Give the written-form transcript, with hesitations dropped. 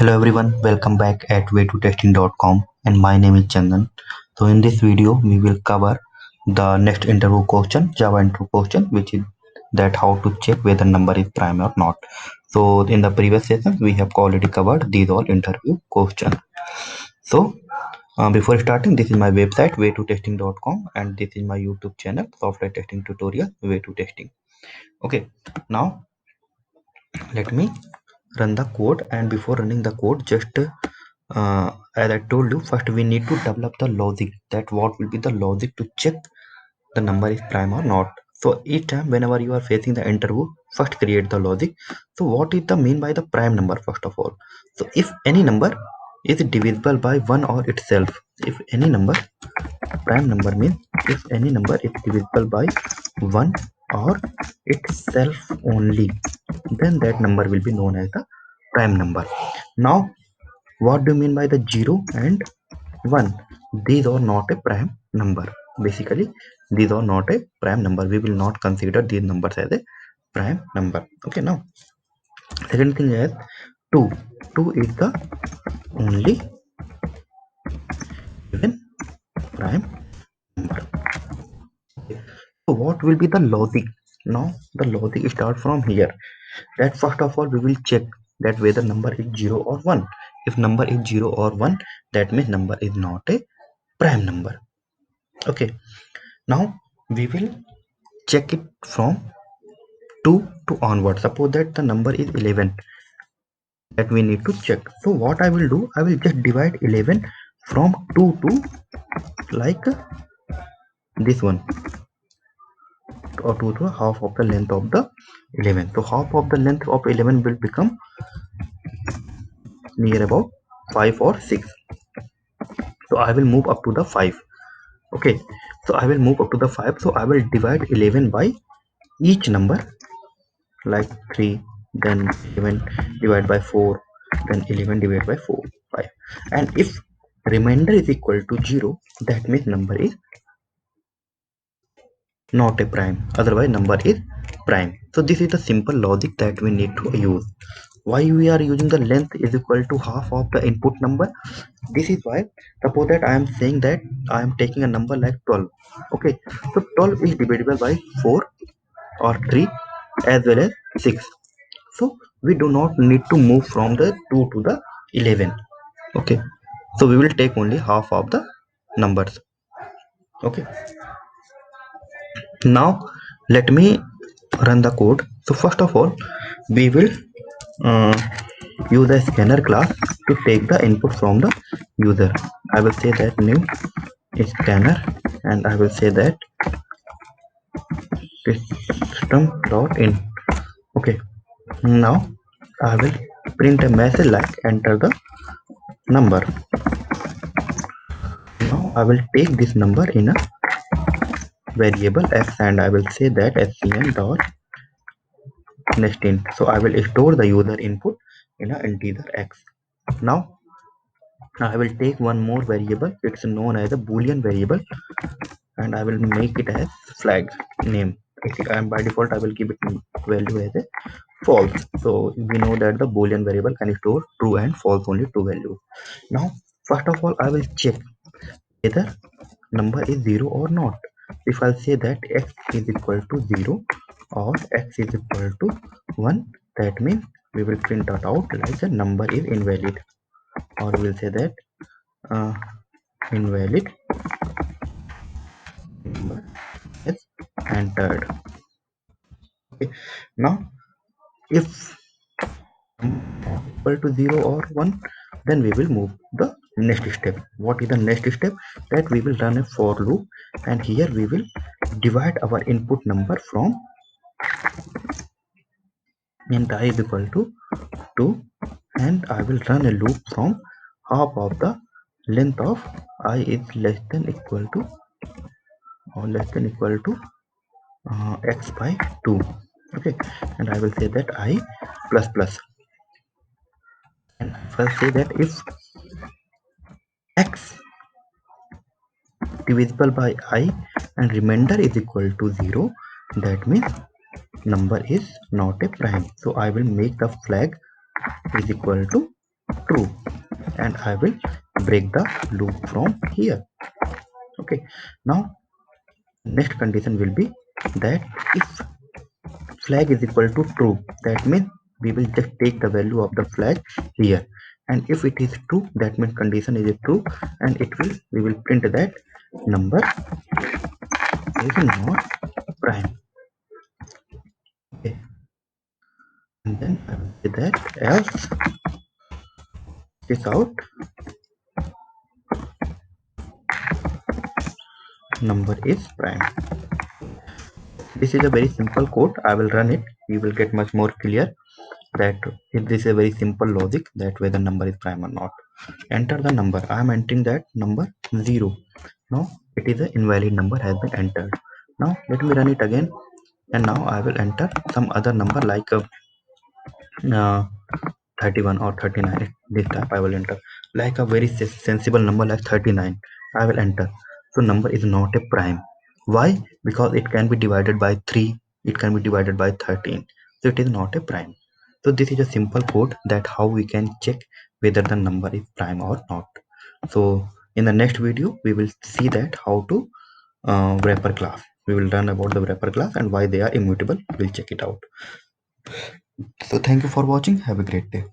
Hello everyone, welcome back at way2testing.com and my name is Chandan. So in this video we will cover the next interview question, Java interview question, which is that how to check whether number is prime or not. So in the previous session we have already covered these all interview questions. So before starting, this is my website way2testing.com and this is my YouTube channel software testing tutorial way2testing. Okay, now let me run the code, and before running the code just as I told you, first we need to develop the logic, that what will be the logic to check the number is prime or not. So each time whenever you are facing the interview, first create the logic. So what is the mean by the prime number? First of all, so if any number is divisible by 1 or itself, if any number, prime number means if any number is divisible by 1 or itself only, then that number will be known as the prime number. Now what do you mean by the 0 and 1? These are not a prime number. Basically these are not a prime number. We will not consider these numbers as a prime number. Okay, now second thing is 2. 2 is the only even prime number. So what will be the logic? Now the logic starts from here, that first of all we will check that whether number is 0 or 1. If number is 0 or 1, that means number is not a prime number. Okay, now we will check it from 2 to onward. Suppose that the number is 11 that we need to check. So what I will do, I will just divide 11 from 2 to like this one, or 2 to half of the length of the 11. So half of the length of 11 will become near about 5 or 6. So I will move up to the 5. Okay, so I will move up to the 5. So I will divide 11 by each number, like 3, then 11 divided by 4, then 11 divided by 4, 5. And if remainder is equal to 0, that means number is not a prime, otherwise number is prime. So this is the simple logic that we need to use. Why we are using the length is equal to half of the input number? This is why, suppose that I am saying that I am taking a number like 12. Okay, so 12 is divisible by 4 or 3 as well as 6. So we do not need to move from the 2 to the 11. Okay, so we will take only half of the numbers. Okay, now let me run the code. So first of all we will uh, use a scanner class to take the input from the user. I will say that new scanner, and I will say that system.in. Okay, now I will print a message like enter the number. Now I will take this number in a variable x, and I will say that scn dot next int. So I will store the user input in a integer x. Now I will take one more variable, it's known as a boolean variable, and I will make it as flag name. And by default I will give it value as a false. So we know that the boolean variable can store true and false, only two values. Now first of all I will check whether number is 0 or not. If I say that x is equal to 0 or x is equal to 1, that means we will print that out like the number is invalid, or we will say that invalid number is entered. Okay, now if equal to 0 or 1, then we will move the next step. What is the next step? That we will run a for loop, and here we will divide our input number from int I is equal to 2, and I will run a loop from half of the length of I is less than equal to or less than equal to x by 2. Okay, and I will say that I plus plus, and I will say that if x divisible by I and remainder is equal to 0, that means number is not a prime. So I will make the flag is equal to true, and I will break the loop from here. Okay, now next condition will be that if flag is equal to true, that means we will just take the value of the flag here, and if it is true, that means condition is true, and we will print that number is not prime. Okay, and then I will say that else this out number is prime. This is a very simple code. I will run it. You will get much more clear that this is a very simple logic that whether number is prime or not. Enter the number. I am entering that number 0. Now it is an invalid number has been entered. Now let me run it again, and now I will enter some other number like uh, 31 or 39. This time I will enter like a very sensible number like 39. I will enter. So number is not a prime. Why? Because it can be divided by 3, it can be divided by 13, so it is not a prime. So this is a simple code that how we can check whether the number is prime or not. So in the next video we will see that how to wrapper class. We will learn about the wrapper class and why they are immutable. We'll check it out. So thank you for watching. Have a great day.